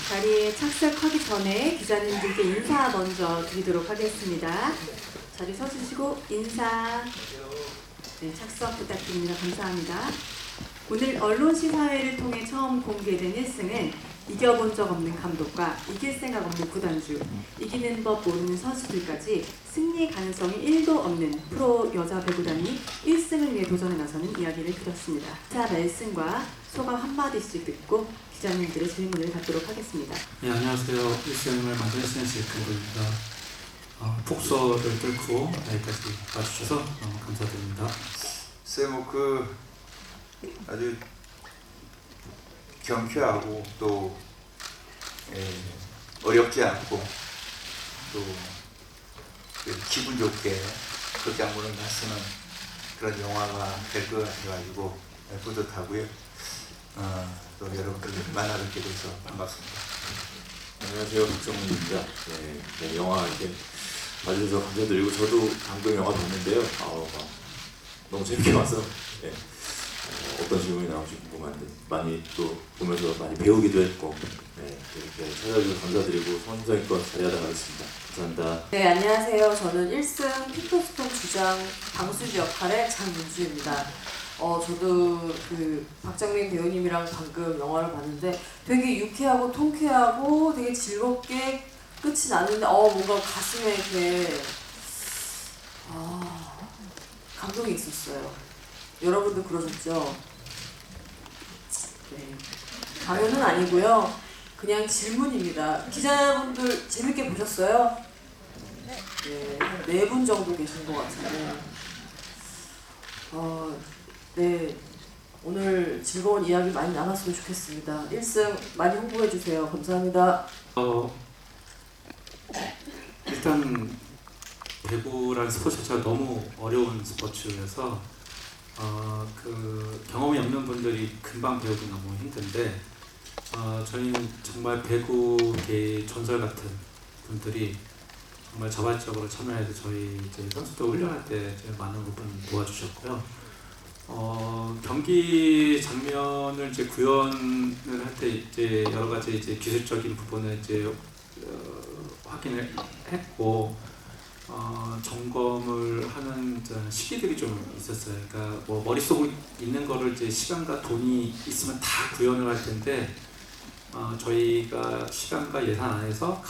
자리에 착석하기 전에 기자님들께 인사 먼저 드리도록 하겠습니다. 자리 서주시고 인사. 네, 착석 부탁드립니다. 감사합니다. 오늘 언론 시사회를 통해 처음 공개된 1승은 이겨본 적 없는 감독과 이길 생각 없는 구단주, 이기는 법 모르는 선수들까지 승리 가능성이 1도 없는 프로 여자 배구단이 1승을 위해 도전에 나서는 이야기를 드렸습니다. 자, 말씀과 소감 한마디씩 듣고 기자님들의 질문을 받도록 하겠습니다. 네, 안녕하세요. 1승을 만들어주신 제이크입니다. 폭소를 뚫고 여기까지 와주셔서 너무 감사드립니다. 쌤, 아주 경쾌하고 또 어렵지 않고 또 기분 좋게 극장문을 나서는 그런 영화가 될 것 같아가지고 뿌듯하고요. 또 여러분들 만나 뵙게 돼서 반갑습니다. 안녕하세요, 박정문입니다. 네, 영화 이렇게 봐주셔서 감사드리고, 저도 방금 영화 봤는데요. 너무 재밌게 봐서 어떤 질문이 나올지 궁금한데 많이 또 보면서 많이 배우기도 했고, 이렇게 찾아주셔서 감사드리고 성심성의껏 자리하다 가겠습니다. 감사합니다. 네, 안녕하세요. 저는 1승 피터스톤 주장 방수지 역할의 장윤주입니다. 저도 박정민 배우님이랑 방금 영화를 봤는데 되게 유쾌하고 통쾌하고 되게 즐겁게 끝이 났는데 뭔가 가슴에 이렇게 감동이 있었어요. 여러분도 그러셨죠? 네. 강연은 아니고요. 그냥 질문입니다. 기자분들 재밌게 보셨어요? 네, 한 4분 정도 계신 것 같은데. 네, 오늘 즐거운 이야기 많이 나눴으면 좋겠습니다. 1승 많이 홍보해주세요. 감사합니다. 일단 배구라는 스포츠 자체가 너무 어려운 스포츠여서 경험이 없는 분들이 금방 배우기 너무 힘든데 저희는 정말 배구계의 전설 같은 분들이 정말 자발적으로 참여해서 저희 이제 선수들 훈련할 때 많은 부분 도와주셨고요. 경기 장면을 이제 구현을 할 때 이제 여러 가지 이제 기술적인 부분을 이제 확인을 했고 점검을 하는 시기들이 좀 있었어요. 그러니까 뭐 머릿속에 있는 거를 이제 시간과 돈이 있으면 다 구현을 할 텐데 저희가 시간과 예산 안에서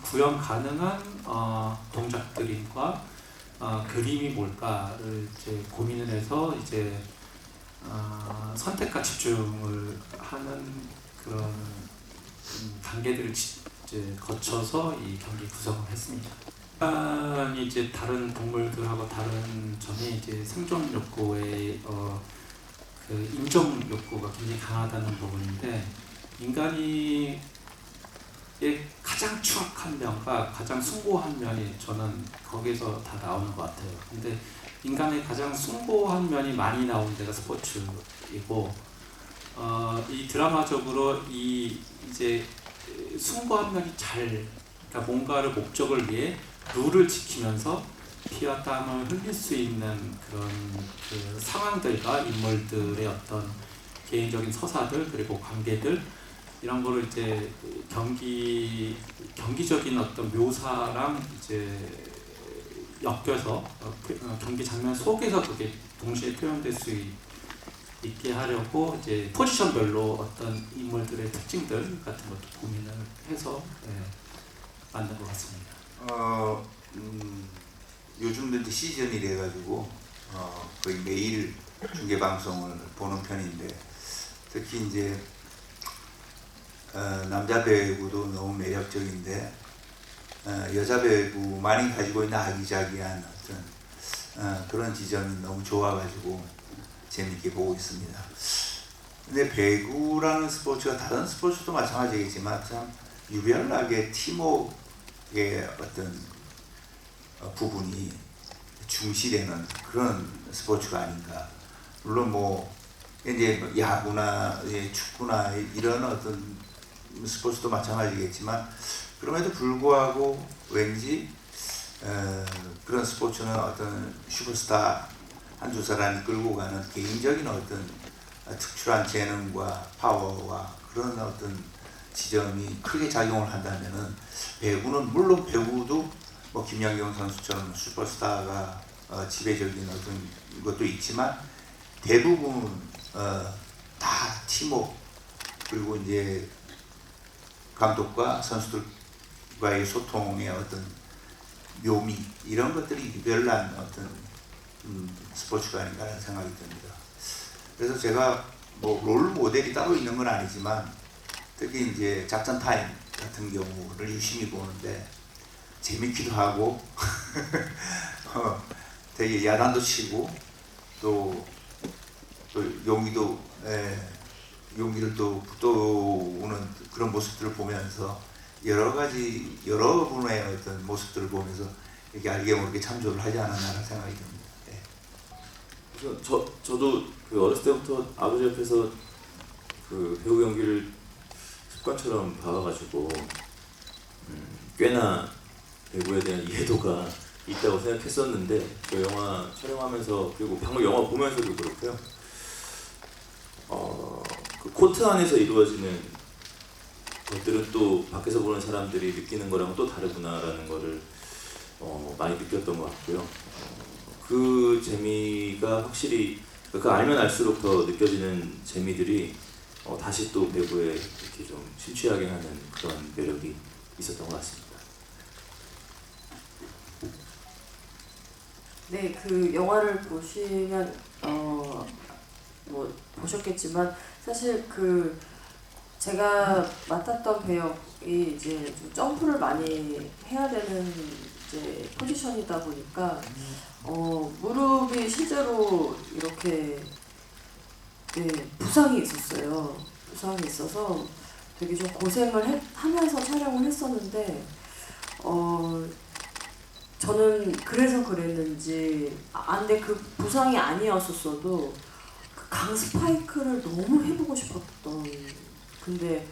구현 가능한 동작들과 그림이 뭘까를 이제 고민을 해서 이제 선택과 집중을 하는 그런 단계들을 이제 거쳐서 이 경기 구성을 했습니다. 인간이 이제 다른 동물들하고 다른 점이 이제 생존 욕구의 인정 욕구가 굉장히 강하다는 부분인데 인간이 가장 추악한 면과 가장 숭고한 면이 저는 거기서 다 나오는 것 같아요. 근데 인간의 가장 숭고한 면이 많이 나오는 데가 스포츠이고 이 드라마적으로 이제 숭고한 면이 그러니까 뭔가를 목적을 위해 룰을 지키면서 피와 땀을 흘릴 수 있는 그런 상황들과 인물들의 어떤 개인적인 서사들 그리고 관계들 이런 거를 이제 경기적인 어떤 묘사랑 이제 엮여서 경기 장면 속에서 그게 동시에 표현될 수 있게 하려고 이제 포지션별로 어떤 인물들의 특징들 같은 것도 고민을 해서 만든 것 같습니다. 요즘도 이제 시즌이 돼가지고 거의 매일 중계 방송을 보는 편인데 특히 이제 남자 배구도 너무 매력적인데 여자 배구만이 가지고 있는 아기자기한 어떤 그런 지점이 너무 좋아가지고 재밌게 보고 있습니다. 근데 배구라는 스포츠가 다른 스포츠도 마찬가지겠지만 참 유별나게 팀워크의 어떤 부분이 중시되는 그런 스포츠가 아닌가. 물론 뭐 이제 야구나 축구나 이런 어떤 스포츠도 마찬가지겠지만 그럼에도 불구하고 왠지 그런 스포츠는 어떤 슈퍼스타 한두 사람이 끌고 가는 개인적인 어떤 특출한 재능과 파워와 그런 어떤 지점이 크게 작용을 한다면은 배구는 물론 배구도 뭐 김연경 선수처럼 슈퍼스타가 지배적인 어떤 것도 있지만 대부분 다 팀워크 그리고 이제 감독과 선수들과의 소통의 어떤 묘미 이런 것들이 유별난 어떤 스포츠가 아닌가라는 생각이 듭니다. 그래서 제가 뭐 롤 모델이 따로 있는 건 아니지만 특히 이제 작전 타임 같은 경우를 유심히 보는데 재밌기도 하고 되게 야단도 치고 또 용기를 또 북돋우는 그런 모습들을 보면서 여러 분의 어떤 모습들을 보면서 이렇게 알게 모르게 참조를 하지 않았나라는 생각이 듭니다. 네. 그래서 저도 그 어렸을 때부터 아버지 옆에서 그 배우 연기를 습관처럼 봐와가지고 꽤나 배구에 대한 이해도가 있다고 생각했었는데 그 영화 촬영하면서 그리고 방금 영화 보면서도 그렇고요. 그 코트 안에서 이루어지는 것들은 또 밖에서 보는 사람들이 느끼는 거랑은 또 다르구나라는 거를 많이 느꼈던 것 같고요. 그 재미가 확실히 그 알면 알수록 더 느껴지는 재미들이 다시 또 배구에 이렇게 좀 심취하게 하는 그런 매력이 있었던 것 같습니다. 네, 그 영화를 보시면 뭐 보셨겠지만 사실 그 제가 맡았던 배역이 이제 좀 점프를 많이 해야 되는 이제 포지션이다 보니까 무릎이 실제로 이렇게 부상이 있었어요. 부상이 있어서 되게 좀 고생을 하면서 촬영을 했었는데 저는 그래서 그랬는지 근데 그 부상이 아니었었어도 그 강 스파이크를 너무 해보고 싶었던 근데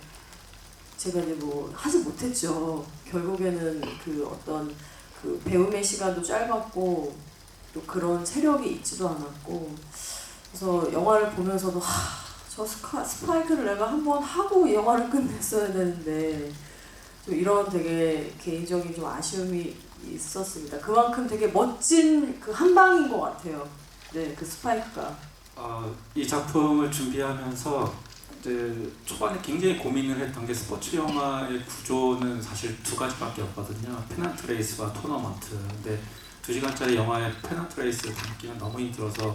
제가 이제 뭐 하지 못했죠. 결국에는 그 어떤 그 배움의 시간도 짧았고 또 그런 체력이 있지도 않았고 그래서 영화를 보면서도 저 스파이크를 내가 한번 하고 영화를 끝냈어야 되는데 좀 이런 되게 개인적인 좀 아쉬움이 있었습니다. 그만큼 되게 멋진 그 한 방인 것 같아요. 네, 그 스파이크가. 이 작품을 준비하면서 이제 초반에 굉장히 고민을 했던 게 스포츠 영화의 구조는 사실 두 가지밖에 없거든요. 페넌트 레이스와 토너먼트. 근데 2시간짜리 영화에 페넌트 레이스를 담기는 너무 힘들어서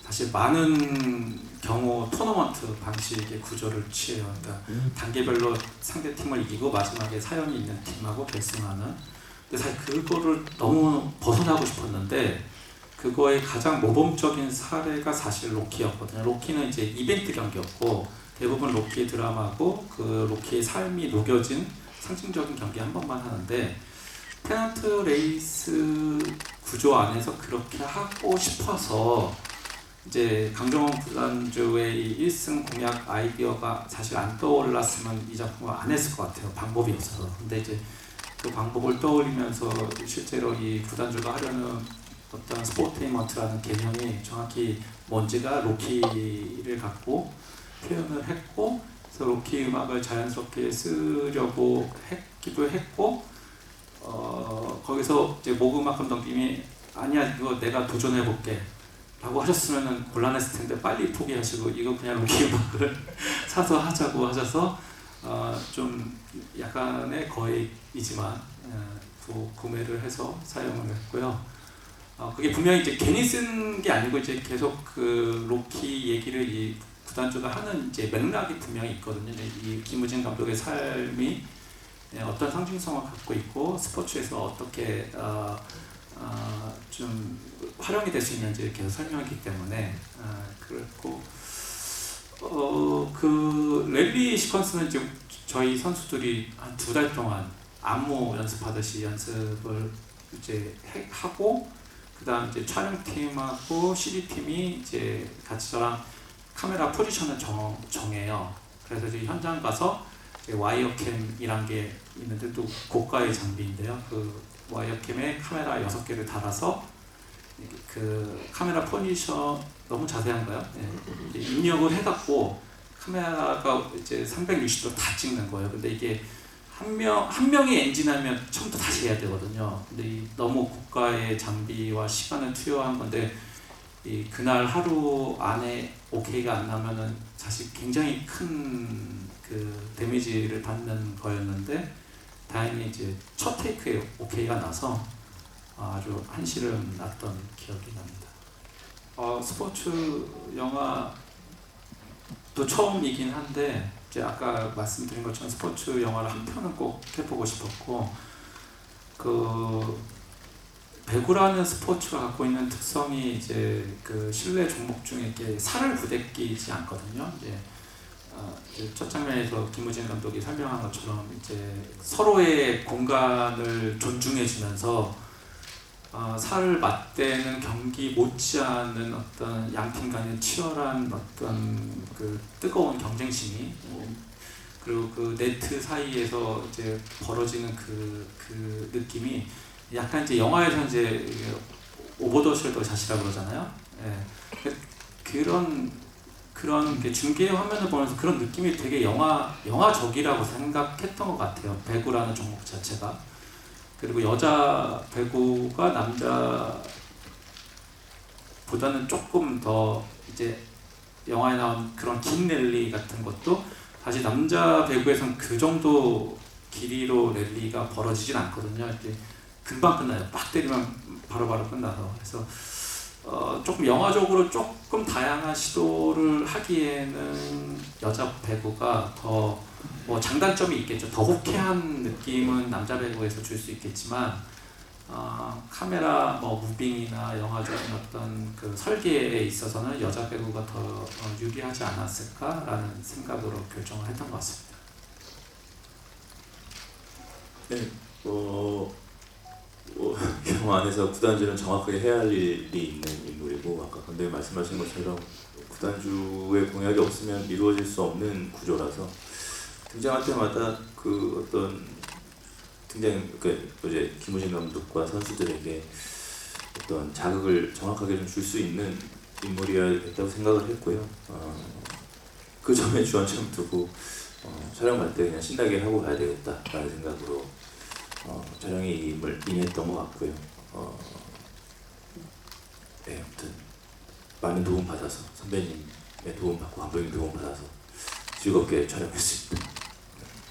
사실 많은 경우 토너먼트 방식의 구조를 취해요. 그러니까 단계별로 상대 팀을 이기고 마지막에 사연이 있는 팀하고 결승하는. 근데 사실 그거를 너무 벗어나고 싶었는데 그거의 가장 모범적인 사례가 사실 로키였거든요. 로키는 이제 이벤트 경기였고 대부분 로키의 드라마고 그 로키의 삶이 녹여진 상징적인 경기 한 번만 하는데 페넌트 레이스 구조 안에서 그렇게 하고 싶어서 이제 강정원 구단주의 1승 공약 아이디어가 사실 안 떠올랐으면 이 작품을 안 했을 것 같아요. 방법이 없어서. 근데 이제 그 방법을 떠올리면서 실제로 이 구단주가 하려는 어떤 스포테인먼트라는 개념이 정확히 뭔지가 로키를 갖고 표현을 했고 그래서 로키 음악을 자연스럽게 쓰려고 했기도 했고 거기서 이제 모그막 감독님이 아니야 이거 내가 도전해볼게 라고 하셨으면 곤란했을 텐데 빨리 포기하시고 이거 그냥 로키 음악을 사서 하자고 하셔서 좀 약간의 거액이지만 구매를 해서 사용을 했고요. 그게 분명히 이제 괜히 쓴 게 아니고 이제 계속 그 로키 얘기를 이 구단주가 하는 이제 맥락이 분명히 있거든요. 이 김우진 감독의 삶이 어떤 상징성을 갖고 있고 스포츠에서 어떻게 좀 활용이 될 수 있는지 계속 설명했기 때문에 그렇고 그 랠리 시퀀스는 지금 저희 선수들이 한 2달 동안 안무 연습하듯이 연습을 이제 하고 그다음 이제 촬영팀하고 CD팀이 이제 같이 저랑 카메라 포지션을 정해요. 그래서 이제 현장 가서 이제 와이어캠이란 게 있는데 또 고가의 장비인데요. 그 와이어캠에 카메라 6개를 달아서 그 카메라 포지션 너무 자세한가요? 네. 입력을 해갖고 카메라가 이제 360도 다 찍는 거예요. 근데 이게 한 명이 엔진하면 처음부터 다시 해야 되거든요. 근데 이 너무 고가의 장비와 시간을 투여한 건데 그날 하루 안에 오케이가 안 나면은 사실 굉장히 큰 그 데미지를 받는 거였는데 다행히 이제 첫 테이크에 오케이가 나서 아주 한시름 났던 기억이 납니다. 스포츠 영화도 처음이긴 한데 이제 아까 말씀드린 것처럼 스포츠 영화를 한 편은 꼭 해보고 싶었고 그 배구라는 스포츠가 갖고 있는 특성이 이제 그 실내 종목 중에 이렇게 살을 부대끼지 않거든요. 이제 첫 장면에서 김우진 감독이 설명한 것처럼 이제 서로의 공간을 존중해주면서 살을 맞대는 경기 못지않은 어떤 양팀 간의 치열한 어떤 그 뜨거운 경쟁심이 그리고 그 네트 사이에서 이제 벌어지는 그 느낌이 약간 이제 영화에서 이제 오버 더 숄더 샷이라고 그러잖아요. 예. 그런 중계 화면을 보면서 그런 느낌이 되게 영화적이라고 생각했던 것 같아요. 배구라는 종목 자체가. 그리고 여자 배구가 남자보다는 조금 더 이제 영화에 나온 그런 긴 랠리 같은 것도 사실 남자 배구에서는 그 정도 길이로 랠리가 벌어지진 않거든요. 이렇게 금방 끝나요. 빡 때리면 바로바로 끝나서. 그래서 조금 영화적으로 조금 다양한 시도를 하기에는 여자 배구가 더 뭐 장단점이 있겠죠. 더 호쾌한 느낌은 남자 배구에서 줄 수 있겠지만 카메라 뭐 무빙이나 영화적인 어떤 그 설계에 있어서는 여자 배구가 더 유리하지 않았을까라는 생각으로 결정을 했던 것 같습니다. 네, 영화 안에서 구단주는 정확하게 해야 할 일이 있는 인물이고 아까 감독님 말씀하신 것처럼 구단주의 공약이 없으면 이루어질 수 없는 구조라서 등장할 때마다 그 어떤 이제 김우진 감독과 선수들에게 어떤 자극을 정확하게 좀 줄 수 있는 인물이어야겠다고 생각을 했고요. 그 점에 주안점 두고 촬영 갈 때 그냥 신나게 하고 가야 되겠다라는 생각으로 촬영에 임했던 것 같고요. 네, 아무튼 많은 도움 받아서 선배님의 도움 받고 감독님 도움 받아서 즐겁게 촬영했습니다.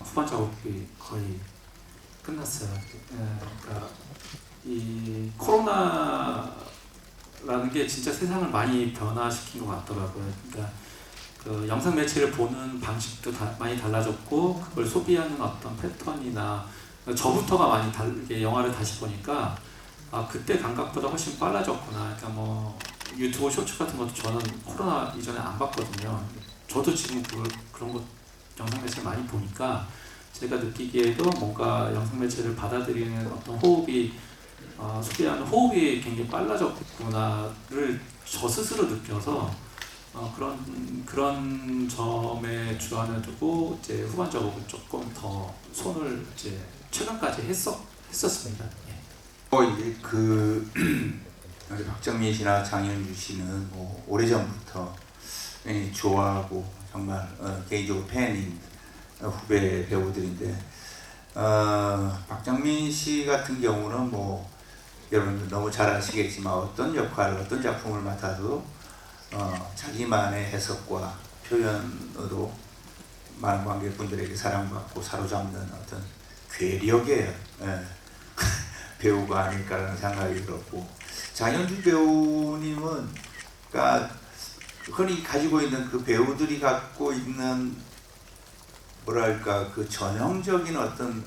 후반 작업이 거의 끝났어요. 그러니까 이 코로나라는 게 진짜 세상을 많이 변화시킨 것 같더라고요. 그러니까 그 영상 매체를 보는 방식도 많이 달라졌고 그걸 소비하는 어떤 패턴이나 저부터가 많이 다르게 영화를 다시 보니까 그때 감각보다 훨씬 빨라졌구나. 그러니까 뭐 유튜브 쇼츠 같은 것도 저는 코로나 이전에 안 봤거든요. 저도 지금 그런 거 영상 매체를 많이 보니까 제가 느끼기에도 뭔가 영상 매체를 받아들이는 어떤 호흡이 소비하는 호흡이 굉장히 빨라졌구나를 저 스스로 느껴서 그런 점에 주안을 두고 이제 후반 작업은 조금 더 손을 이제 최근까지 했었습니다. 예. 이제 우리 박정민 씨나 장현주 씨는 뭐 오래전부터 좋아하고 정말 개인적으로 팬인 후배 배우들인데 박정민 씨 같은 경우는 뭐 여러분들 너무 잘 아시겠지만 어떤 역할을 어떤 작품을 맡아도 자기만의 해석과 표현으로 많은 관객분들에게 사랑받고 사로잡는 어떤 괴력의 배우가 아닐까라는 생각이 들었고 장현주 배우님은 그러니까 흔히 가지고 있는 그 배우들이 갖고 있는 뭐랄까 그 전형적인 어떤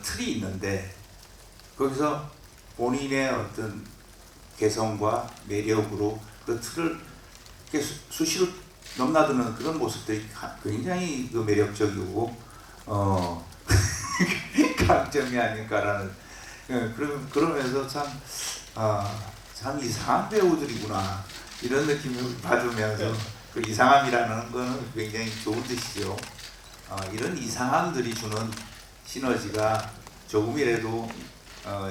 틀이 있는데 거기서 본인의 어떤 개성과 매력으로 그 틀을 이렇게 수시로 넘나드는 그런 모습들이 굉장히 그 매력적이고 강점이 아닐까라는 그러면서 참 이상한 배우들이구나 이런 느낌을 받으면서 그 이상함이라는 거는 굉장히 좋은 뜻이죠. 이런 이상함들이 주는 시너지가 조금이라도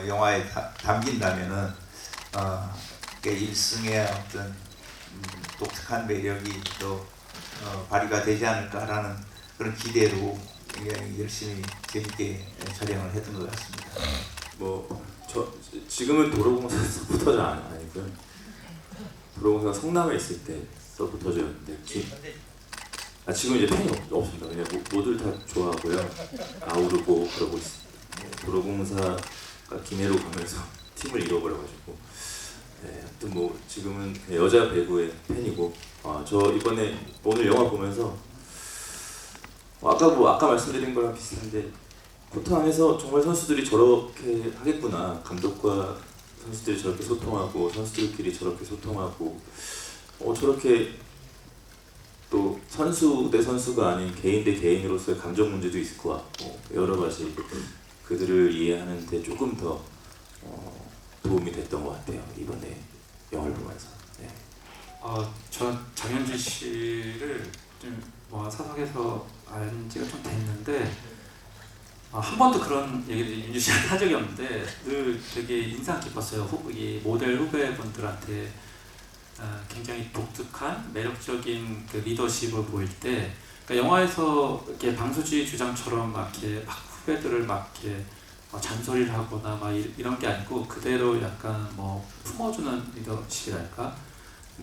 영화에 담긴다면은 일승의 어떤 독특한 매력이 또 발휘가 되지 않을까라는 그런 기대로 열심히 재밌게 촬영을 했던 것 같습니다. 저 지금은 도로공사 서포터즈 아니고요. 도로공사 성남에 있을 때 서포터즈였는데 지금 이제 팬이 없습니다. 그냥 모두를 다 좋아하고요. 아우르고 그러고 있습니다. 도로공사가 기내로 가면서 팀을 잃어버려가지고 하여튼 지금은 여자 배구의 팬이고 저 이번에 오늘 영화 보면서 아까 말씀드린 거랑 비슷한데 코트 안에서 정말 선수들이 저렇게 하겠구나, 감독과 선수들이 저렇게 소통하고 선수들끼리 저렇게 소통하고 저렇게 또 선수 대 선수가 아닌 개인 대 개인으로서의 감정 문제도 있을 것 같고 여러 가지 그들을 이해하는 데 조금 더 도움이 됐던 것 같아요. 이번에 영화를 보면서. 네. 저 장현진 씨를 좀 사석에서 안 지가 좀 됐는데 한 번도 그런 얘기를 윤주 씨한테 한 적이 없는데 늘 되게 인상 깊었어요. 이 모델 후배분들한테 굉장히 독특한 매력적인 그 리더십을 보일 때, 그러니까 영화에서 이렇게 방수지 주장처럼 막 이렇게 막 후배들을 막 이렇게 잔소리를 하거나 막 이런 게 아니고 그대로 약간 품어주는 리더십이랄까.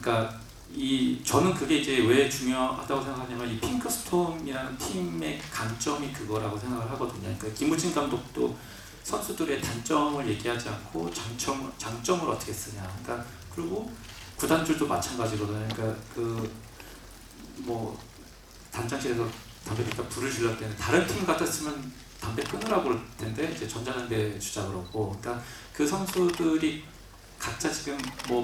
그러니까 저는 그게 이제 왜 중요하다고 생각하냐면 이 핑크스톰이라는 팀의 강점이 그거라고 생각을 하거든요. 그러니까 김우진 감독도 선수들의 단점을 얘기하지 않고 장점을 어떻게 쓰냐. 그러니까 그리고 구단주도 마찬가지거든요. 그러니까 단장실에서 담배 피니까 불을 질렀을 때는 다른 팀 같았으면 담배 끊으라고 그럴 텐데 이제 전자담배 주자 그러고. 그러니까 그 선수들이 각자 지금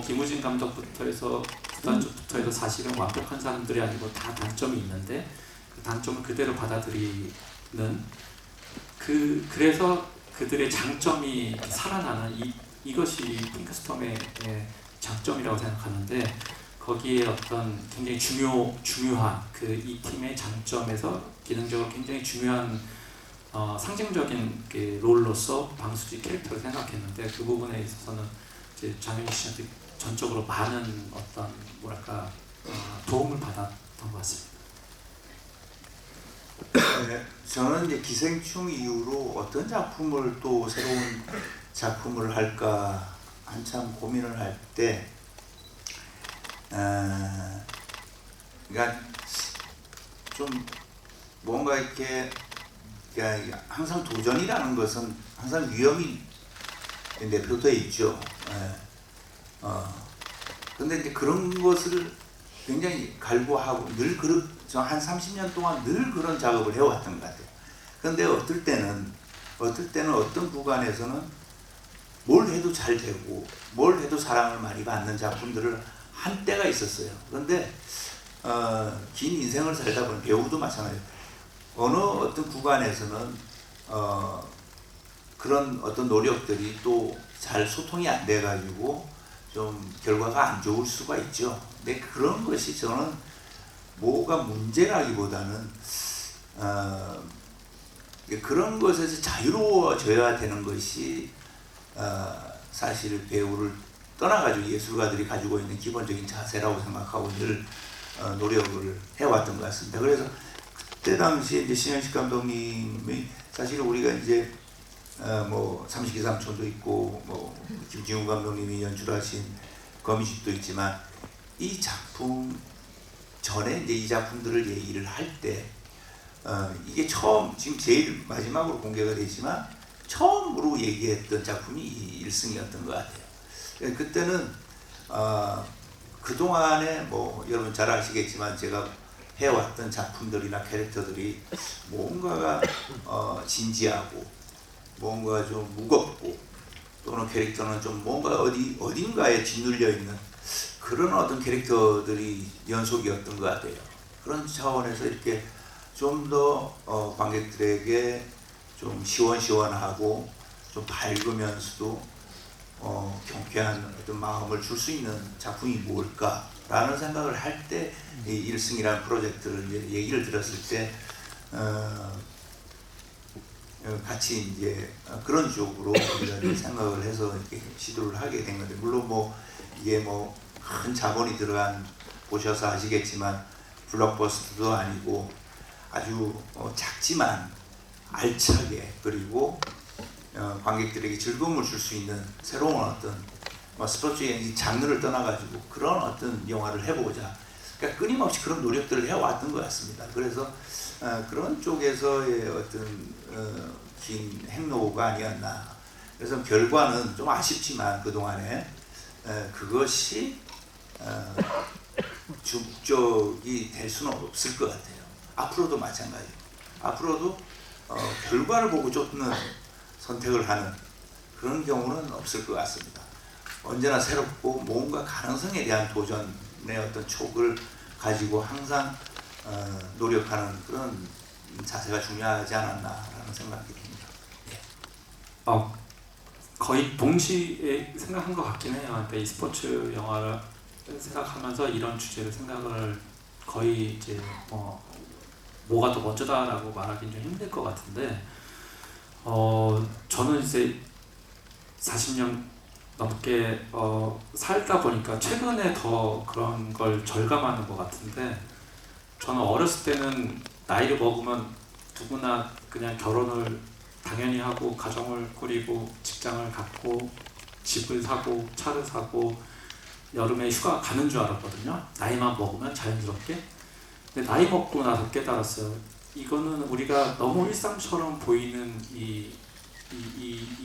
김우진 감독부터 해서 구단주부터 해서 사실은 완벽한 사람들이 아니고 다 단점이 있는데 그 단점을 그대로 받아들이는 그래서 그들의 장점이 살아나는 이것이 핑크스톰의 장점이라고 생각하는데, 거기에 어떤 굉장히 중요한 이 팀의 장점에서 기능적으로 굉장히 중요한 상징적인 그 롤로서 방수지 캐릭터를 생각했는데 그 부분에 있어서는 이제 장현진 씨한테 전적으로 많은 어떤 도움을 받았던 것 같습니다. 네, 저는 이제 기생충 이후로 어떤 작품을 또 새로운 작품을 할까 한참 고민을 할 때, 그러니까 좀 뭔가 이렇게 그러니까 항상 도전이라는 것은 항상 위험이 내포되어 있죠. 근데 이제 그런 것을 굉장히 갈구하고 늘 한 30년 동안 늘 그런 작업을 해왔던 것 같아요. 그런데 어떨 때는 어떤 구간에서는 뭘 해도 잘 되고 뭘 해도 사랑을 많이 받는 작품들을 한 때가 있었어요. 그런데 긴 인생을 살다 보면 배우도 마찬가지예요. 어느 어떤 구간에서는 그런 어떤 노력들이 또 잘 소통이 안 돼가지고 좀 결과가 안 좋을 수가 있죠. 근데 그런 것이 저는 뭐가 문제라기보다는 그런 것에서 자유로워져야 되는 것이 사실 배우를 떠나가지고 예술가들이 가지고 있는 기본적인 자세라고 생각하고 늘 노력을 해왔던 것 같습니다. 그래서 그때 당시에 이제 신현식 감독님이 사실 우리가 이제 삼식이 삼촌도 있고 김지훈 감독님이 연출하신 거미집도 있지만 이 작품 전에 이제 이 작품들을 얘기를 할 때 이게 지금 제일 마지막으로 공개가 되지만 처음으로 얘기했던 작품이 이 일승이었던 것 같아요. 그때는 그동안에 여러분 잘 아시겠지만 제가 해왔던 작품들이나 캐릭터들이 뭔가가 진지하고 뭔가 좀 무겁고 또는 캐릭터는 좀 뭔가 어딘가에 짓눌려 있는 그런 어떤 캐릭터들이 연속이었던 것 같아요. 그런 차원에서 이렇게 좀 더 관객들에게 좀 시원시원하고 좀 밝으면서도 경쾌한 어떤 마음을 줄 수 있는 작품이 뭘까라는 생각을 할 때 이 일승이라는 프로젝트를 이제 얘기를 들었을 때 같이 이제 그런 쪽으로 우리가 생각을 해서 이렇게 시도를 하게 된 건데, 물론 이게 큰 자본이 들어간 보셔서 아시겠지만 블록버스터도 아니고 아주 작지만 알차게 그리고 관객들에게 즐거움을 줄 수 있는 새로운 어떤 스포츠의 이 장르를 떠나가지고 그런 어떤 영화를 해보자. 그러니까 끊임없이 그런 노력들을 해왔던 것 같습니다. 그래서 그런 쪽에서의 어떤 긴 행로가 아니었나. 그래서 결과는 좀 아쉽지만 그동안에 그것이 주목적이 될 수는 없을 것 같아요. 앞으로도 마찬가지예요. 앞으로도 결과를 보고 쫓는 선택을 하는 그런 경우는 없을 것 같습니다. 언제나 새롭고 뭔가 가능성에 대한 도전의 어떤 촉을 가지고 항상 노력하는 그런 자세가 중요하지 않았나라는 생각이 듭니다. 예. 거의 동시에 생각한 것 같긴 해요. 그러니까 이 스포츠 영화를 생각하면서 이런 주제를 생각을 거의 이제 뭐가 더 먼저다라고 말하기는 좀 힘들 것 같은데 저는 이제 40년 넘게 살다 보니까 최근에 더 그런 걸 절감하는 것 같은데 저는 어렸을 때는 나이를 먹으면 누구나 그냥 결혼을 당연히 하고 가정을 꾸리고 직장을 갖고 집을 사고 차를 사고 여름에 휴가 가는 줄 알았거든요. 나이만 먹으면 자연스럽게. 근데 나이 먹고 나서 깨달았어요. 이거는 우리가 너무 일상처럼 보이는 이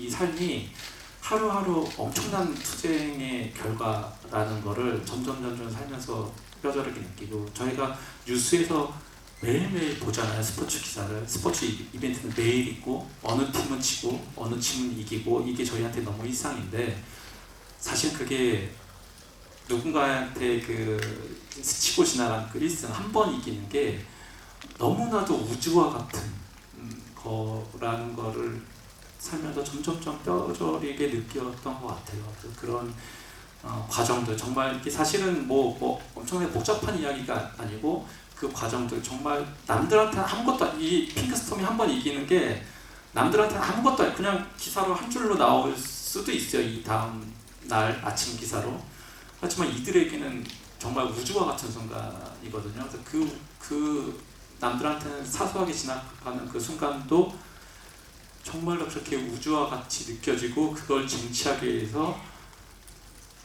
삶이 하루하루 엄청난 투쟁의 결과라는 거를 점점 살면서 뼈저리게 느끼고 저희가 뉴스에서 매일매일 보잖아요. 스포츠 기사를. 스포츠 이벤트는 매일 있고 어느 팀은 지고 어느 팀은 이기고 이게 저희한테 너무 일상인데 사실 그게 누군가한테 그 스치고 지나간 그 1승 한 번 이기는 게 너무나도 우주와 같은 거라는 거를 살면서 점점 뼈저리게 느꼈던 것 같아요. 그런 과정들 정말 이게 사실은 뭐 엄청나게 복잡한 이야기가 아니고 그 과정들 정말 남들한테는 아무것도 이 핑크스톰이 한 번 이기는 게 남들한테는 아무것도 그냥 기사로 한 줄로 나올 수도 있어요. 이 다음 날 아침 기사로. 하지만 이들에게는 정말 우주와 같은 순간이거든요. 그래서 그 남들한테는 사소하게 지나가는 그 순간도 정말로 그렇게 우주와 같이 느껴지고 그걸 쟁취하기 위해서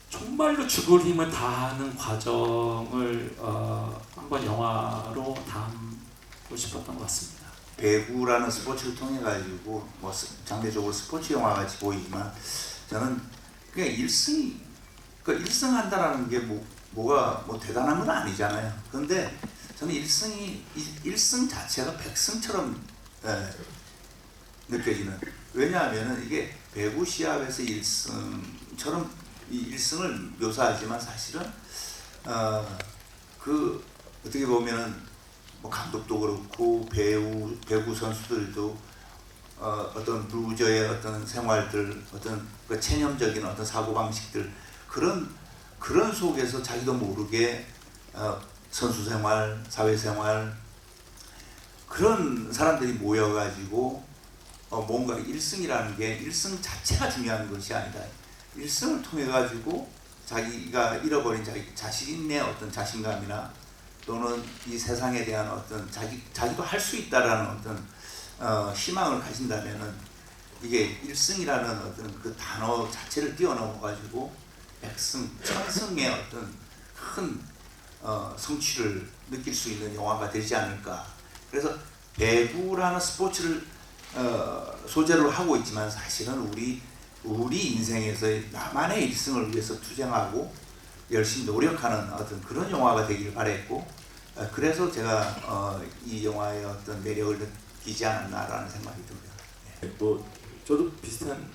정말로 죽을 힘을 다하는 과정을 한번 영화로 담고 싶었던 것 같습니다. 배구라는 스포츠를 통해 가지고 뭐 장대적으로 스포츠 영화 같이 보이지만 저는 그냥 1승한다라는 게 뭐가 대단한 건 아니잖아요. 그런데 저는 1승 자체가 100승처럼 느껴지는. 왜냐하면은 이게 배구 시합에서 1승처럼 이 1승을 묘사하지만 사실은 그 어떻게 보면은 뭐 감독도 그렇고 배구 선수들도 어떤 루저의 어떤 생활들, 어떤 그 체념적인 어떤 사고 방식들 그런 속에서 자기도 모르게 선수 생활, 사회 생활 그런 사람들이 모여가지고 뭔가 1승이라는 게 1승 자체가 중요한 것이 아니다. 1승을 통해 가지고 자기가 잃어버린 자신의 어떤 자신감이나 또는 이 세상에 대한 어떤 자기도 할 수 있다라는 어떤 희망을 가진다면은 이게 1승이라는 어떤 그 단어 자체를 뛰어넘어 가지고 100승, 1000승의 어떤 큰 성취를 느낄 수 있는 영화가 되지 않을까. 그래서 배구라는 스포츠를 소재로 하고 있지만 사실은 우리 인생에서의 나만의 1승을 위해서 투쟁하고 열심히 노력하는 어떤 그런 영화가 되기를 바랬고 그래서 제가 이 영화의 어떤 매력을 느끼지 않았나라는 생각이 듭니다. 네. 뭐 저도 비슷한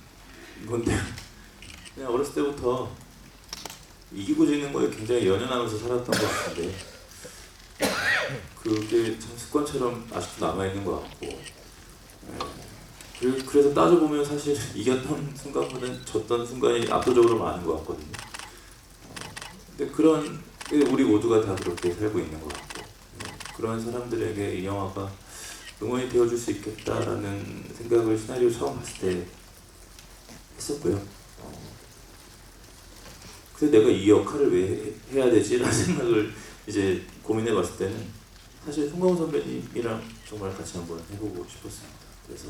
건데요. 그냥 어렸을 때부터 이기고 지는 거에 굉장히 연연하면서 살았던 것 같은데 그게 참 습관처럼 아직도 남아있는 것 같고 그래서 따져보면 사실 이겼던 순간보다는 졌던 순간이 압도적으로 많은 것 같거든요. 근데 그런 우리 모두가 다 그렇게 살고 있는 것 같고 그런 사람들에게 이 영화가 응원이 되어줄 수 있겠다라는 생각을 시나리오 처음 봤을 때 했었고요. 그래서 내가 이 역할을 왜 해야 되지라는 생각을 이제 고민해봤을 때는 사실 송강호 선배님이랑 정말 같이 한번 해보고 싶었습니다. 그래서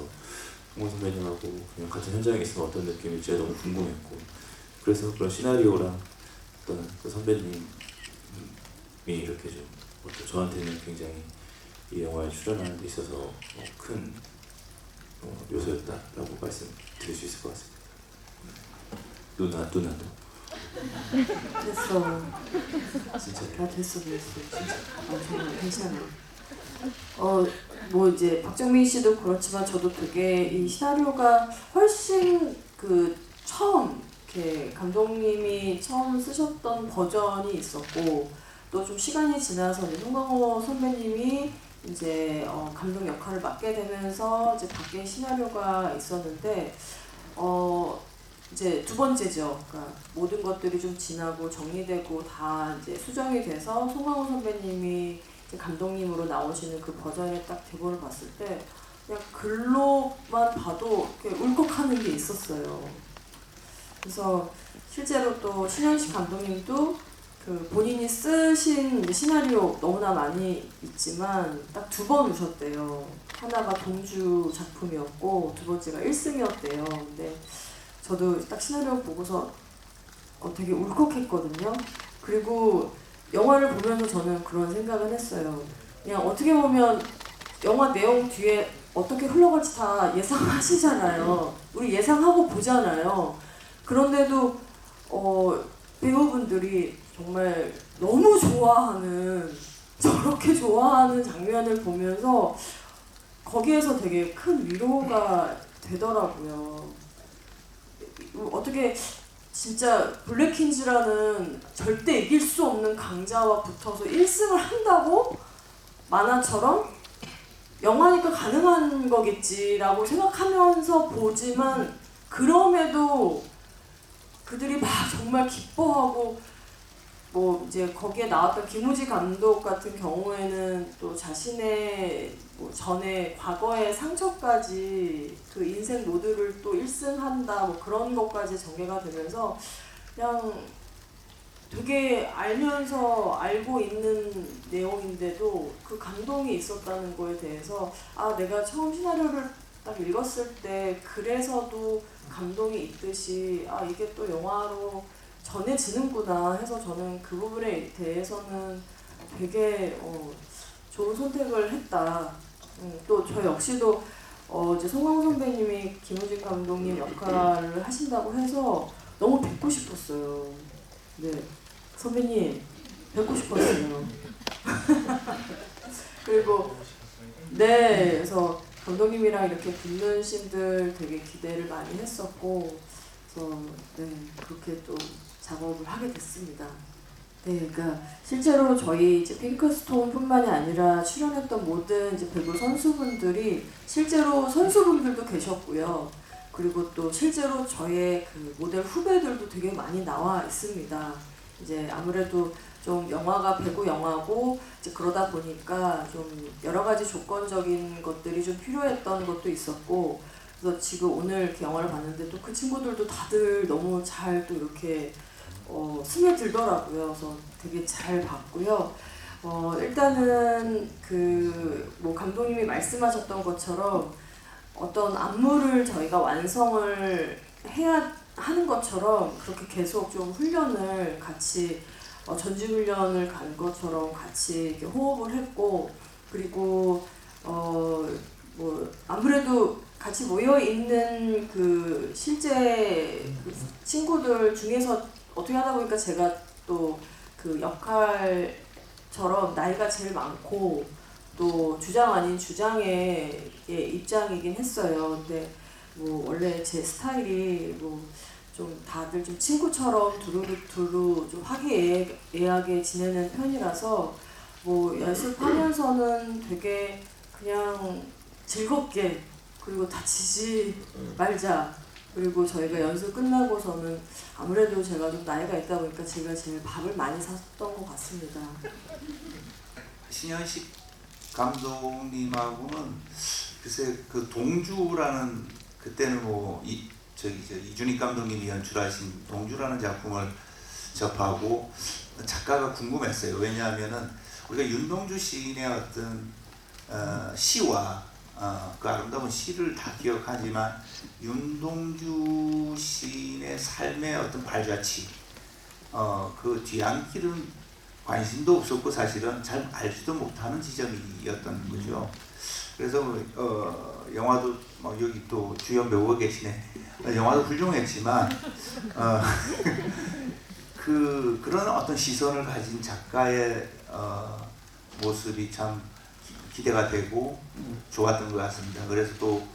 송강호 선배님하고 그냥 같은 현장에 있으면 어떤 느낌일지 너무 궁금했고, 그래서 그런 시나리오랑 어떤 그 선배님이 이렇게 좀 저한테는 굉장히 이 영화에 출연하는 데 있어서 큰 요소였다라고 말씀드릴 수 있을 것 같습니다. 누나도 됐어. 진짜 다 됐어. 정말 괜찮아. 뭐 이제 박정민 씨도 그렇지만 저도 되게 이 시나리오가 훨씬 그 처음 이렇게 감독님이 처음 쓰셨던 버전이 있었고, 또 좀 시간이 지나서 이제 송강호 선배님이 이제 감독 역할을 맡게 되면서 이제 바뀐 시나리오가 있었는데, 이제 두 번째죠. 그러니까 모든 것들이 좀 지나고 정리되고 다 이제 수정이 돼서 송강호 선배님이 이제 감독님으로 나오시는 그 버전의 딱 대본을 봤을 때 그냥 글로만 봐도 이렇게 울컥하는 게 있었어요. 그래서 실제로 또 신현식 감독님도 그 본인이 쓰신 이제 시나리오 너무나 많이 있지만 딱 두 번 우셨대요. 하나가 동주 작품이었고 두 번째가 1승이었대요. 근데 저도 딱 시나리오 보고서 되게 울컥했거든요. 그리고 영화를 보면서 저는 그런 생각을 했어요. 그냥 어떻게 보면 영화 내용 뒤에 어떻게 흘러갈지 다 예상하시잖아요. 우리 예상하고 보잖아요. 그런데도 배우분들이 정말 너무 좋아하는, 저렇게 좋아하는 장면을 보면서 거기에서 되게 큰 위로가 되더라고요. 어떻게 진짜 블랙퀸즈라는 절대 이길 수 없는 강자와 붙어서 1승을 한다고? 만화처럼? 영화니까 가능한 거겠지라고 생각하면서 보지만, 그럼에도 그들이 막 정말 기뻐하고, 뭐 이제 거기에 나왔던 김우지 감독 같은 경우에는 또 자신의 뭐 전에 과거의 상처까지 그 인생 로드를 또 1승한다 뭐 그런 것까지 전개가 되면서 그냥 되게 알고 있는 내용인데도 그 감동이 있었다는 거에 대해서 내가 처음 시나리오를 딱 읽었을 때 그래서도 감동이 있듯이 이게 또 영화로 전해지는구나 해서 저는 그 부분에 대해서는 되게 좋은 선택을 했다. 또 저 역시도 이제 송강호 선배님이 김우진 감독님 역할을 하신다고 해서 너무 뵙고 싶었어요. 네, 선배님 뵙고 싶었어요. 그리고 네, 그래서 감독님이랑 이렇게 붙는 씬들 되게 기대를 많이 했었고, 그래서 네, 그렇게 또 작업을 하게 됐습니다. 네, 그러니까 실제로 저희 이제 핑크스톤뿐만이 아니라 출연했던 모든 이제 배구 선수분들이 실제로 선수분들도 계셨고요. 그리고 또 실제로 저의 그 모델 후배들도 되게 많이 나와 있습니다. 이제 아무래도 좀 영화가 배구 영화고 이제 그러다 보니까 좀 여러 가지 조건적인 것들이 좀 필요했던 것도 있었고, 그래서 지금 오늘 이렇게 영화를 봤는데 또 그 친구들도 다들 너무 잘 또 이렇게 스며들더라고요. 그래서 되게 잘 봤고요. 일단은 그 뭐 감독님이 말씀하셨던 것처럼 어떤 안무를 저희가 완성을 해야 하는 것처럼 그렇게 계속 좀 훈련을 같이 전지훈련을 간 것처럼 같이 이렇게 호흡을 했고, 그리고 뭐 아무래도 같이 모여 있는 그 실제 그 친구들 중에서 어떻게 하다 보니까 제가 또 그 역할처럼 나이가 제일 많고 또 주장 아닌 주장의 입장이긴 했어요. 근데 뭐 원래 제 스타일이 뭐 좀 다들 좀 친구처럼 두루두루 좀 화기애애하게 지내는 편이라서 뭐 연습하면서는 되게 그냥 즐겁게, 그리고 다치지 말자, 그리고 저희가 연습 끝나고서는 아무래도 제가 좀 나이가 있다 보니까 제가 제일 밥을 많이 샀던 것 같습니다. 신현식 감독님하고는 글쎄 그 동주라는, 그때는 뭐 이준익 감독님이 연출하신 동주라는 작품을 접하고 작가가 궁금했어요. 왜냐하면은 우리가 윤동주 시인의 어떤 시와 그 아름다운 시를 다 기억하지만 윤동주 시인의 삶의 어떤 발자취, 그 뒤안길은 관심도 없었고 사실은 잘 알지도 못하는 지점이었던 거죠. 그래서 영화도 여기 또 주연 배우가 계시네. 영화도 훌륭했지만 그런 어떤 시선을 가진 작가의 모습이 참 기대가 되고 좋았던 것 같습니다. 그래서 또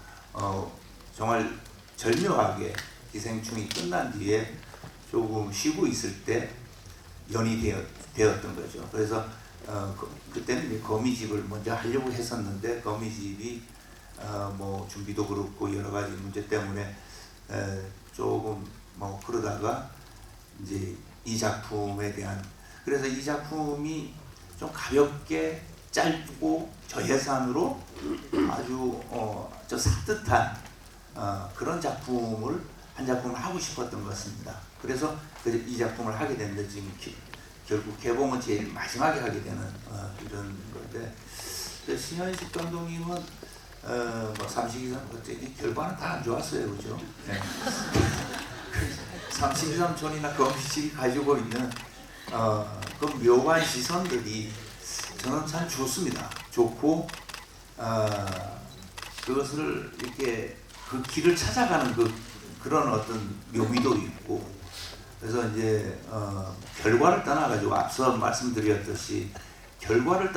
정말 절묘하게 기생충이 끝난 뒤에 조금 쉬고 있을 때 연이 되었던 거죠. 그래서 그때는 거미집을 먼저 하려고 했었는데 거미집이 뭐 준비도 그렇고 여러 가지 문제 때문에 조금 뭐 그러다가 이제 이 작품에 대한, 그래서 이 작품이 좀 가볍게 짧고 저예산으로 아주 저 산뜻한 그런 한 작품을 하고 싶었던 것 같습니다. 그래서 이 작품을 하게 됐는데 지금 결국 개봉은 제일 마지막에 하게 되는 이런 건데, 신현식 감독님은 뭐 삼식이삼 어쨌든 결과는 다 안 좋았어요, 그죠? 네. 삼식이삼촌이나 거미집이 가지고 있는 그 묘한 시선들이 저는 참 좋습니다. 좋고 그것을 이렇게 그 길을 찾아가는 그런 어떤 묘미도 있고, 그래서 이제 결과를 떠나가지고 앞서 말씀드렸듯이 결과를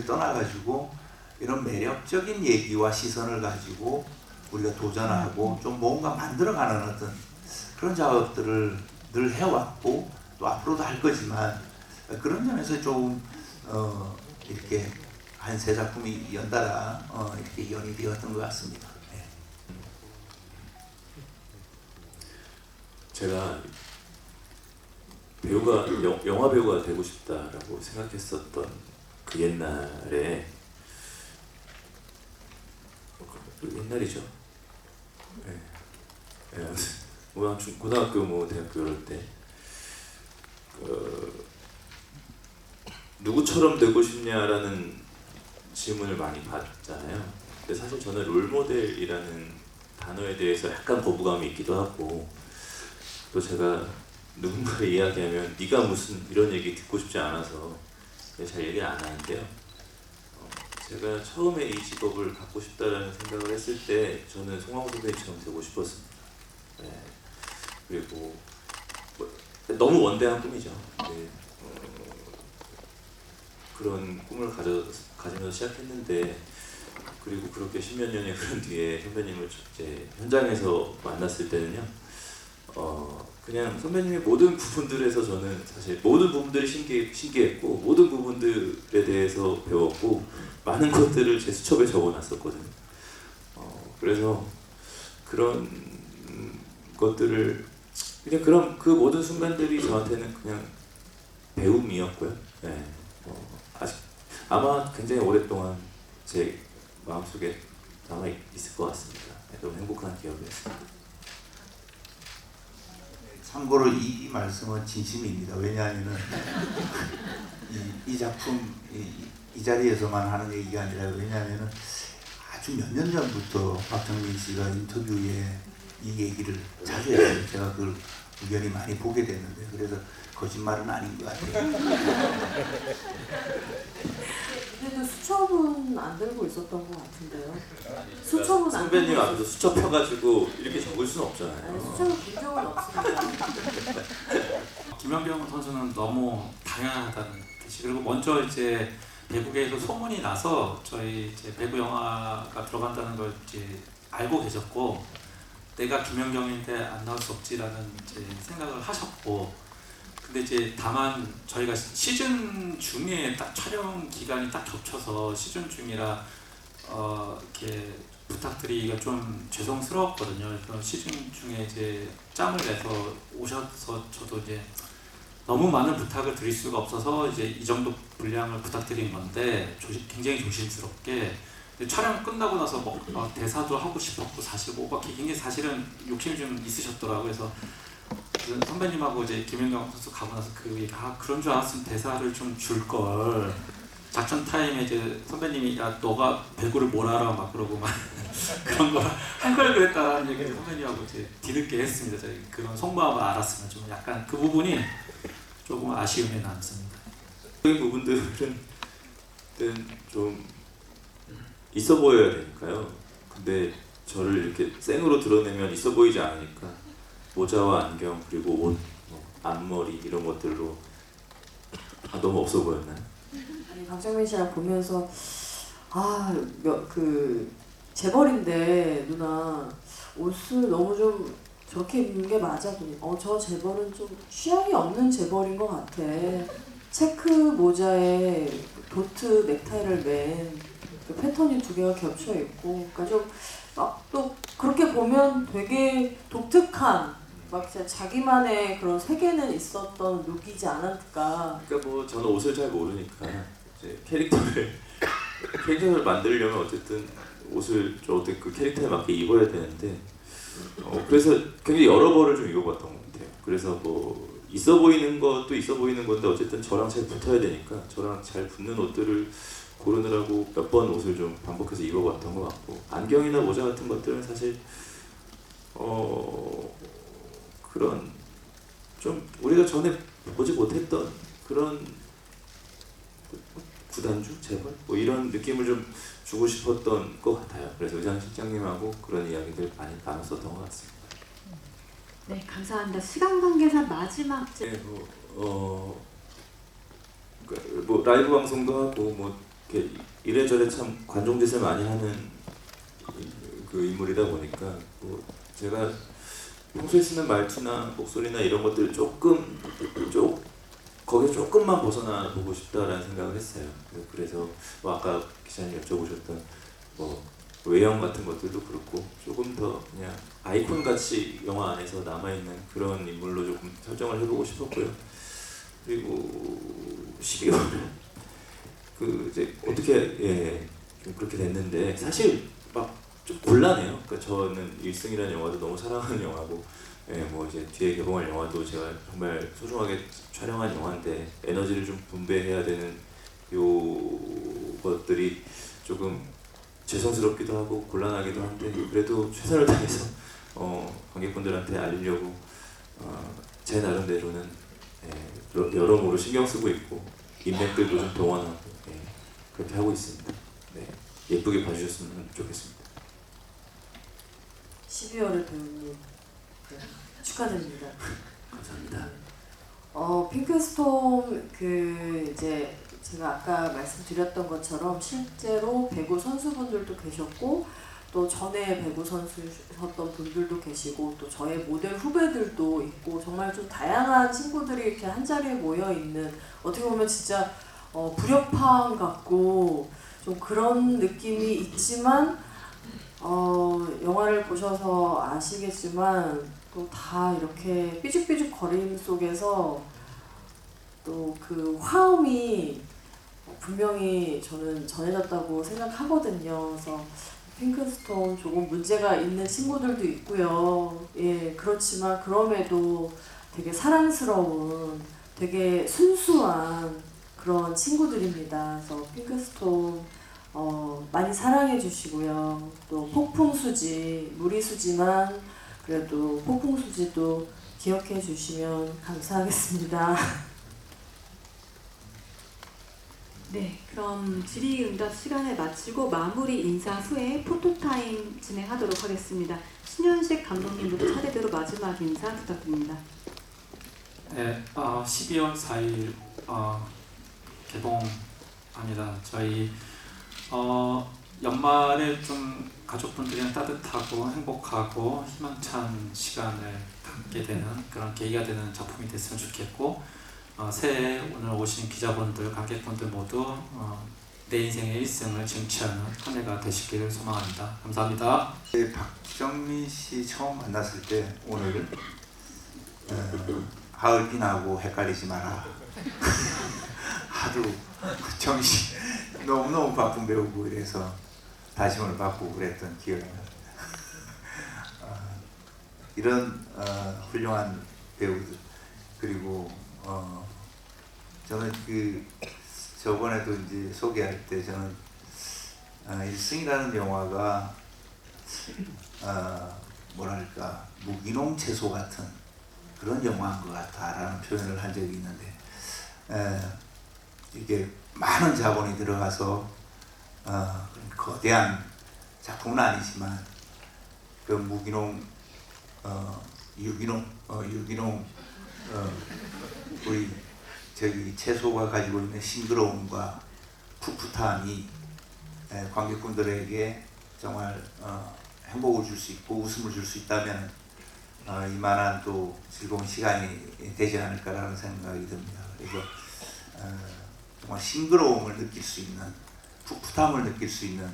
떠나가지고 이런 매력적인 얘기와 시선을 가지고 우리가 도전하고 좀 뭔가 만들어가는 어떤 그런 작업들을 늘 해왔고 또 앞으로도 할 거지만, 그런 점에서 조금 이렇게 한 3작품이 연달아 이렇게 연이 되었던 것 같습니다. 네. 제가 배우가 영화 배우가 되고 싶다라고 생각했었던 그 옛날에, 옛날이죠. 네. 네. 고등학교 뭐 대학교 이럴 때 누구처럼 되고 싶냐라는 질문을 많이 받잖아요. 근데 사실 저는 롤모델이라는 단어에 대해서 약간 거부감이 있기도 하고, 또 제가 누군가를 이야기하면 네가 무슨 이런 얘기 듣고 싶지 않아서 잘 얘기 안 하는데요. 제가 처음에 이 직업을 갖고 싶다라는 생각을 했을 때 저는 송강호 선배님처럼 되고 싶었습니다. 네. 그리고 너무 원대한 꿈이죠. 네. 그런 꿈을 가지면서 시작했는데, 그리고 그렇게 10몇 년이 흐른 뒤에 선배님을 이제 현장에서 만났을 때는요, 그냥 선배님의 모든 부분들에서 저는 사실 모든 부분들이 신기했고 모든 부분들에 대해서 배웠고 많은 것들을 제 수첩에 적어놨었거든요. 그래서 그런 것들을 그냥 그 모든 순간들이 저한테는 그냥 배움이었고요. 네. 아마 굉장히 오랫동안 제 마음속에 남아 있을 것 같습니다. 너무 행복한 기억이었습니다. 참고로 이 말씀은 진심입니다. 왜냐하면 이 작품 이 자리에서만 하는 얘기가 아니라, 왜냐하면 아주 몇 년 전부터 박정민 씨가 인터뷰에 이 얘기를 자주 했어요. 제가 그걸 의견이 많이 보게 됐는데, 그래서 거짓말은 아닌 것 같아요. 그래도 수첩은 안 들고 있었던 것 같은데요. 수첩은 안 선배님 들고 앞에서 수첩 펴가지고 이렇게 적을 수는 없잖아요. 아니, 수첩을 본 적은 없습니다. 김연경 선수는 너무 당연하다는 뜻이, 그리고 먼저 이제 배구계에서 소문이 나서 저희 이제 배구 영화가 들어간다는 걸 이제 알고 계셨고, 내가 김연경인데 안 나올 수 없지라는 이제 생각을 하셨고, 근데 이제 다만 저희가 시즌 중에 딱 촬영 기간이 딱 겹쳐서 시즌 중이라 이렇게 부탁드리기가 좀 죄송스러웠거든요. 그래서 시즌 중에 이제 짬을 내서 오셔서 저도 이제 너무 많은 부탁을 드릴 수가 없어서 이제 이 정도 분량을 부탁드린 건데, 굉장히 조심스럽게 촬영 끝나고 나서 뭐 대사도 하고 싶었고, 사실 뭐 굉장히 사실은 욕심이 좀 있으셨더라고요. 그래서 선배님하고 이제 김연경 선수 가고 나서 그 얘기, 그런 줄 알았으면 대사를 좀 줄 걸, 작전 타임에 이제 선배님이 야 너가 배구를 뭘 알아 막 그러고 막 그런 거 한 걸 그랬다는 얘기를 선배님하고 이제 뒤늦게 했습니다. 저희 그런 속마음을 알았으면 좀 약간 그 부분이 조금 아쉬움이 남습니다. 그런 부분들은 좀 있어 보여야 되니까요. 근데 저를 이렇게 생으로 드러내면 있어 보이지 않으니까 모자와 안경 그리고 옷, 뭐 앞머리 이런 것들로 너무 없어 보였나요? 아니, 박정민 씨랑 보면서 그 재벌인데 누나 옷을 너무 좀 저렇게 입는 게 맞아 보니 저 재벌은 좀 취향이 없는 재벌인 것 같아. 체크 모자에 도트 넥타이를 맨 그 패턴이 두 개가 겹쳐 있고, 그러니까 좀 또 그렇게 보면 되게 독특한 막 진짜 자기만의 그런 세계는 있었던 룩이지 않았을까. 그러니까 뭐 저는 옷을 잘 모르니까 이제 캐릭터를 만들려면 어쨌든 옷을 어떻게 그 캐릭터에 맞게 입어야 되는데 그래서 굉장히 여러 벌을 좀 입어봤던 것 같아요. 그래서 뭐 있어 보이는 것도 있어 보이는 건데 어쨌든 저랑 잘 붙어야 되니까 저랑 잘 붙는 옷들을 고르느라고 몇 번 옷을 좀 반복해서 입어봤던 것 같고, 안경이나 모자 같은 것들은 사실 그런 좀 우리가 전에 보지 못했던 그런 구단주, 재벌 뭐 이런 느낌을 좀 주고 싶었던 것 같아요. 그래서 의상 실장님하고 그런 이야기들 많이 나눴었던 것 같습니다. 네, 감사합니다. 시간 관계상 마지막 네, 뭐 라이브 방송도 하고 뭐 이렇게 이래저래 참 관종 짓을 많이 하는 그 인물이다 보니까 뭐 제가 평소에 쓰는 말투나 목소리나 이런 것들 거기에 조금만 벗어나 보고 싶다라는 생각을 했어요. 그래서 뭐 아까 기자님 여쭤보셨던 뭐 외형 같은 것들도 그렇고 조금 더 그냥 아이콘 같이 영화 안에서 남아 있는 그런 인물로 조금 설정을 해보고 싶었고요. 그리고 12월 그 이제 어떻게 좀 그렇게 됐는데 사실 막 좀 곤란해요. 그러니까 저는 1승이라는 영화도 너무 사랑하는 영화고, 뭐 이제 뒤에 개봉할 영화도 제가 정말 소중하게 촬영한 영화인데 에너지를 좀 분배해야 되는 요 것들이 조금 죄송스럽기도 하고 곤란하기도 한데 그래도 최선을 다해서 관객분들한테 알리려고 제 나름대로는 여러모로 신경 쓰고 있고 인맥들도 좀 동원하고 그렇게 하고 있습니다. 네, 예쁘게 봐주셨으면 좋겠습니다. 12월의 배우님 축하드립니다. 감사합니다. 핑크스톰 이제 제가 아까 말씀드렸던 것처럼 실제로 배구 선수분들도 계셨고 또 전에 배구 선수셨던 분들도 계시고 또 저의 모델 후배들도 있고 정말 좀 다양한 친구들이 이렇게 한 자리에 모여 있는, 어떻게 보면 진짜 불협화음 같고 좀 그런 느낌이 있지만 영화를 보셔서 아시겠지만 또 다 이렇게 삐죽삐죽 거림 속에서 또 그 화음이 분명히 저는 전해졌다고 생각하거든요. 그래서 핑크스톤 조금 문제가 있는 친구들도 있고요. 그렇지만 그럼에도 되게 사랑스러운, 되게 순수한 그런 친구들입니다. 그래서 핑크스톤 많이 사랑해 주시고요. 또 폭풍수지, 무리수지만 그래도 폭풍수지도 기억해 주시면 감사하겠습니다. 네, 그럼 질의응답 시간을 마치고 마무리 인사 후에 포토타임 진행하도록 하겠습니다. 신현식 감독님부터 차례대로 마지막 인사 부탁드립니다. 네, 12월 4일 개봉합니다. 저희 연말에 좀 가족분들이랑 따뜻하고 행복하고 희망찬 시간을 갖게 되는 그런 계기가 되는 작품이 됐으면 좋겠고, 새해 오늘 오신 기자분들, 관객분들 모두 내 인생의 1승을 쟁취하는 한 해가 되시기를 소망합니다. 감사합니다. 박정민 씨 처음 만났을 때 오늘 가을비나고 헷갈리지 마라. 하도 정신 너무너무 바쁜 배우고 이래서 다짐을 받고 그랬던 기억이 납니다. 이런 훌륭한 배우들, 그리고 저는 저번에도 이제 소개할 때 저는 일승이라는 영화가 뭐랄까 무기농 채소 같은 그런 영화인 것 같다라는 표현을 한 적이 있는데 이게 많은 자본이 들어가서 거대한 작품은 아니지만 그 무기농 유기농 우리 저기 채소가 가지고 있는 싱그러움과 풋풋함이 관객분들에게 정말 행복을 줄 수 있고 웃음을 줄 수 있다면 이만한 또 즐거운 시간이 되지 않을까라는 생각이 듭니다. 그래서 정말 싱그러움을 느낄 수 있는 풋풋함을 느낄 수 있는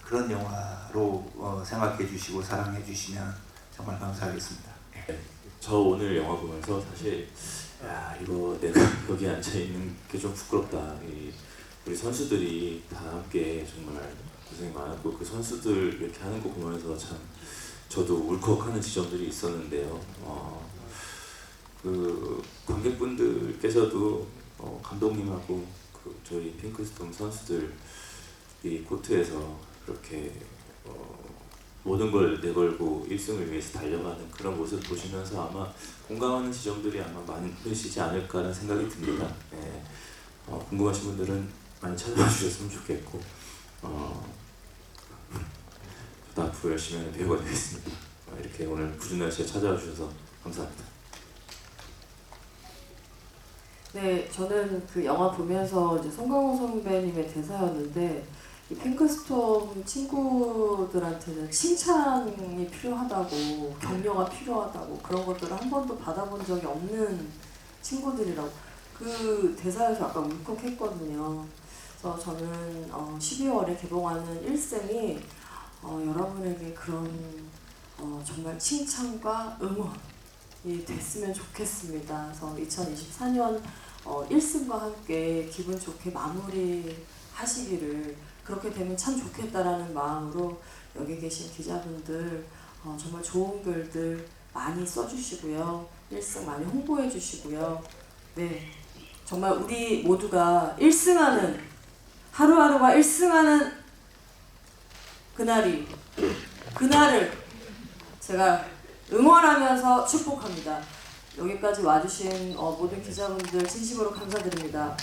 그런 영화로 생각해 주시고 사랑해 주시면 정말 감사하겠습니다. 저 오늘 영화 보면서 사실 야 이거 내가 여기 앉아 있는 게 좀 부끄럽다. 우리 선수들이 다 함께 정말 고생이 많았고 그 선수들 이렇게 하는 거 보면서 참 저도 울컥하는 지점들이 있었는데요. 그 관객분들께서도 감독님하고 그 저희 핑크스톰 선수들이 코트에서 그렇게 모든 걸 내걸고 1승을 위해서 달려가는 그런 모습 보시면서 아마 공감하는 지점들이 아마 많으시지 않을까라는 생각이 듭니다. 네. 궁금하신 분들은 많이 찾아와 주셨으면 좋겠고 저도 앞으로 열심히 하는 배우가 되겠습니다. 이렇게 오늘 굳은 날씨에 찾아와 주셔서 감사합니다. 네, 저는 그 영화 보면서 이제 송강호 선배님의 대사였는데 이 핑크스톰 친구들한테는 칭찬이 필요하다고, 격려가 필요하다고 그런 것들을 한 번도 받아본 적이 없는 친구들이라고 그 대사에서 약간 울컥했거든요. 그래서 저는 12월에 개봉하는 일생이 여러분에게 그런 정말 칭찬과 응원이 됐으면 좋겠습니다. 그래서 2024년 1승과 함께 기분 좋게 마무리하시기를 그렇게 되면 참 좋겠다라는 마음으로 여기 계신 기자분들 정말 좋은 글들 많이 써주시고요. 1승 많이 홍보해 주시고요. 네, 정말 우리 모두가 1승하는 하루하루가 1승하는 그날을 제가 응원하면서 축복합니다. 여기까지 와주신 모든 기자분들 진심으로 감사드립니다.